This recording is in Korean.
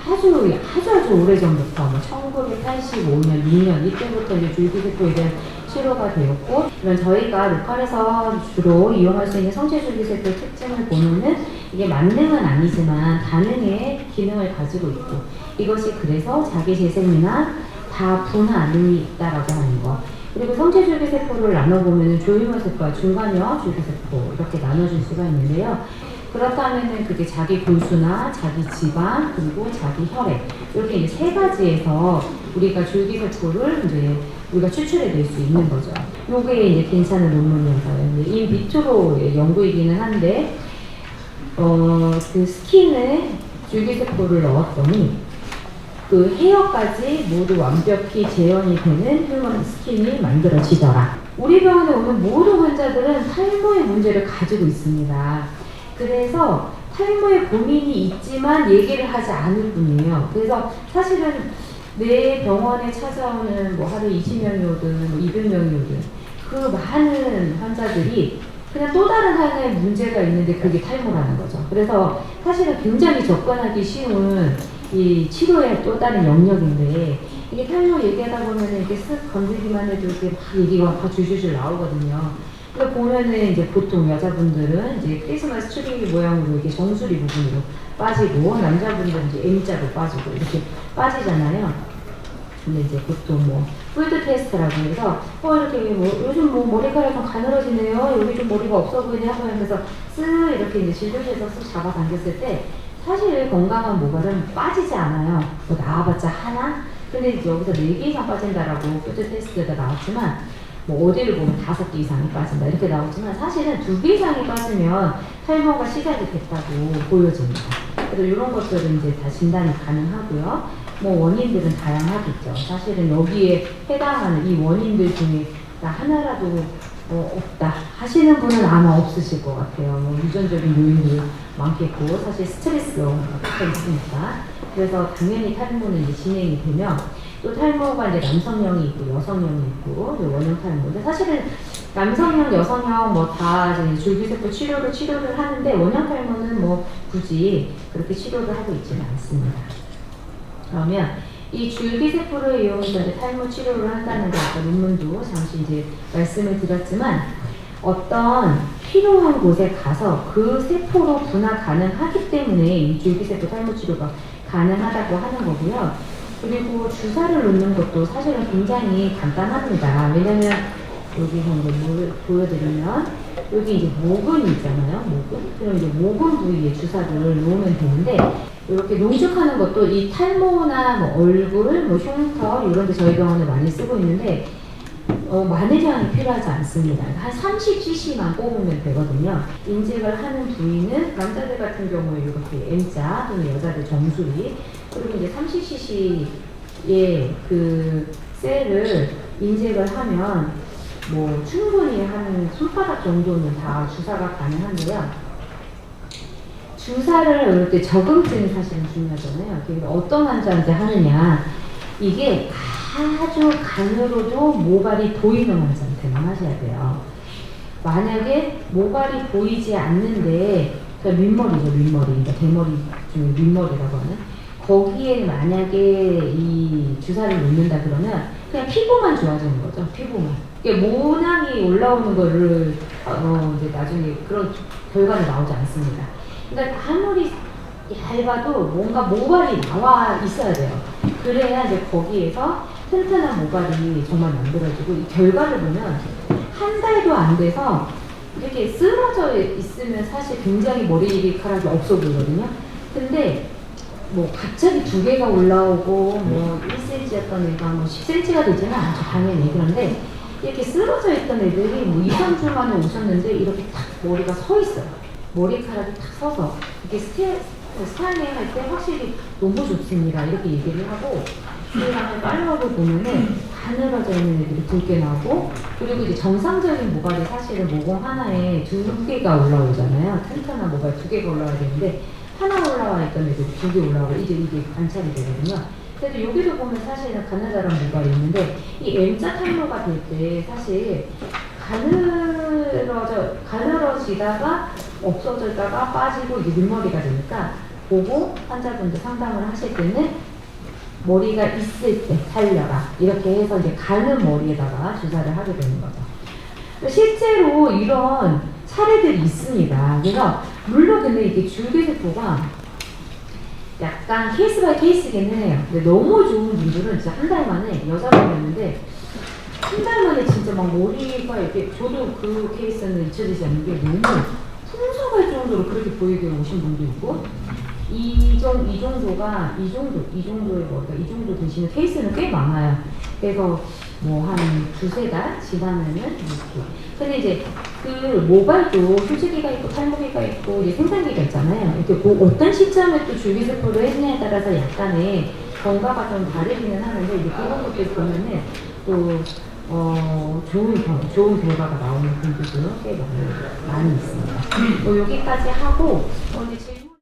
아주 오래전부터 뭐 1985년, 6년 이때부터 이제 줄기세포에 대한 치료가 되었고, 그럼 저희가 로컬에서 주로 이용할 수 있는 성체줄기세포 특징을 보면은 이게 만능은 아니지만 다능의 기능을 가지고 있고, 이것이 그래서 자기 재생이나 다 분할이 있다라고 하는 거. 그리고 성체줄기세포를 나눠보면 조이모세포와 중간형 줄기세포 이렇게 나눠줄 수가 있는데요. 그렇다면은 그게 자기 골수나 자기 지방 그리고 자기 혈액 이렇게 이제 세 가지에서 우리가 줄기세포를 이제 우리가 추출해낼 수 있는 거죠. 요게 이제 괜찮은 논문이어서요. 인비트로의 연구이기는 한데 그 스킨에 줄기세포를 넣었더니 그 헤어까지 모두 완벽히 재현이 되는 휴먼 스킨이 만들어지더라. 우리 병원에 오는 모든 환자들은 탈모의 문제를 가지고 있습니다. 그래서 탈모에 고민이 있지만 얘기를 하지 않을 뿐이에요. 그래서 사실은 내 병원에 찾아오는 뭐 하루에 20명이 오든 뭐 200명이 오든 그 많은 환자들이 그냥 또 다른 하나의 문제가 있는데 그게 탈모라는 거죠. 그래서 사실은 굉장히 접근하기 쉬운 이 치료의 또 다른 영역인데, 이게 탈모 얘기하다 보면은 이렇게 쓱 건드리기만 해도 이렇게 막 얘기가 막 줄줄줄 나오거든요. 그러니까 보면은 이제 보통 여자분들은 이제 크리스마스 트리 모양으로 이렇게 정수리 부분으로 빠지고, 남자분들은 이제 M자로 빠지고 이렇게 빠지잖아요. 근데 이제 보통 뭐 폴드 테스트라고 해서 이렇게 뭐 요즘 뭐 머리카락 좀 가늘어지네요, 여기 좀 머리가 없어 보이네 하면서 쓱 이렇게 이제 질질해서 쓱 잡아당겼을 때 사실 건강한 모발은 빠지지 않아요. 뭐 나와봤자 하나? 근데 이제 여기서 4개 이상 빠진다라고 폴드 테스트에다 나왔지만, 뭐 어디를 보면 5개 이상이 빠진다 이렇게 나오지만 사실은 2개 이상이 빠지면 탈모가 시작이 됐다고 보여집니다. 그래서 이런 것들은 이제 다 진단이 가능하고요. 뭐 원인들은 다양하겠죠. 사실은 여기에 해당하는 이 원인들 중에 나 하나라도 없다 하시는 분은 아마 없으실 것 같아요. 뭐 유전적인 요인도 많겠고, 사실 스트레스가 붙어 있으니까. 그래서 당연히 탈모는 이제 진행이 되면, 또 탈모가 이제 남성형이 있고 여성형이 있고 원형 탈모인데, 사실은 남성형, 여성형 뭐 다 줄기세포 치료를 하는데 원형 탈모는 뭐 굳이 그렇게 치료를 하고 있지는 않습니다. 그러면 이 줄기세포를 이용해서 이제 탈모 치료를 한다는 게 아까 논문도 잠시 이제 말씀을 드렸지만, 어떤 필요한 곳에 가서 그 세포로 분화 가능하기 때문에 이 줄기세포 탈모 치료가 가능하다고 하는 거고요. 그리고 주사를 놓는 것도 사실은 굉장히 간단합니다. 왜냐면 여기서 이제 보여드리면 여기 이제 모근 있잖아요. 모근. 그럼 이제 모근 부위에 주사를 놓으면 되는데, 이렇게 농축하는 것도 이 탈모나 뭐 얼굴, 뭐 흉터 이런 데 저희 병원에 많이 쓰고 있는데 마늘량이 필요하지 않습니다. 한 30cc만 뽑으면 되거든요. 인젝을 하는 부위는 남자들 같은 경우에 이렇게 M자 또는 여자들 정수리, 그리고 이제 30cc의 그 셀을 인젝을 하면 뭐 충분히 한 손바닥 정도는 다 주사가 가능한데요. 주사를 이렇게 적응증이 사실은 중요하잖아요. 그래서 어떤 환자한테 하느냐, 이게 아주 가늘어도 모발이 보이는 환자한테만 하셔야 돼요. 만약에 모발이 보이지 않는데, 그러니까 밑머리죠, 밑머리. 그러니까 대머리 중에 밑머리라고 하는, 거기에 만약에 이 주사를 놓는다 그러면 그냥 피부만 좋아지는 거죠, 피부만. 그러니까 모낭이 올라오는 거를 이제 나중에 그런 결과는 나오지 않습니다. 그러니까 아무리 얇아도 뭔가 모발이 나와 있어야 돼요. 그래야 이제 거기에서 튼튼한 모발이 정말 만들어지고, 이 결과를 보면 한 달도 안 돼서 이렇게 쓰러져 있으면 사실 굉장히 머리카락이 없어 보이거든요. 근데 뭐 갑자기 2개가 올라오고 뭐 1cm였던 애가 뭐 10cm가 되지는 않죠, 당연히. 그런데 이렇게 쓰러져 있던 애들이 뭐 2, 3주 만에 오셨는데 이렇게 탁 머리가 서 있어요. 머리카락이 탁 서서 이렇게 스타일링 할 때 확실히 너무 좋습니다 이렇게 얘기를 하고, 그 다음에 팔로업을 보면은 가늘어져 있는 애들이 2개 나오고, 그리고 이제 정상적인 모발이 사실은 모공 하나에 2개가 올라오잖아요. 튼튼한 모발 2개가 올라와야 되는데 하나 올라와 있던 애들이 2개 올라오고 이게 관찰이 되거든요. 그래서 여기도 보면 사실은 가느다란 모발이 있는데, 이 M자 탈모가 될 때 사실 가늘어지다가 없어졌다가 빠지고 이게 밑머리가 되니까 보고 환자분들 상담을 하실 때는 머리가 있을 때 살려라 이렇게 해서 이제 가는 머리에다가 주사를 하게 되는 거죠. 실제로 이런 사례들이 있습니다. 그래서 물론 근데 이게 줄기세포가 약간 케이스 바이 케이스긴 해요. 근데 너무 좋은 분들은 진짜 한 달 만에 여자분이었는데 한 달 만에 진짜 막 머리가 이렇게 저도 그 케이스는 잊혀지지 않는 게 너무 풍성할 정도로 그렇게 보이게 오신 분도 있고 이 정도의 머리가 이 정도 되시는 케이스는 꽤 많아요. 그래서 뭐 한 두세 달 지나면은 이렇게. 근데 이제 그 모발도 휴지기가 있고 탈모기가 있고 이제 생산기가 있잖아요. 이렇게 뭐 어떤 시점에 또 줄기세포를 했냐에 따라서 약간의 경과가 좀 다르기는 하는데 이제 그런 것들 보면은 또 좋은 결과가 나오는 분들도 꽤 많이 있습니다. 여기까지 하고 이제 질문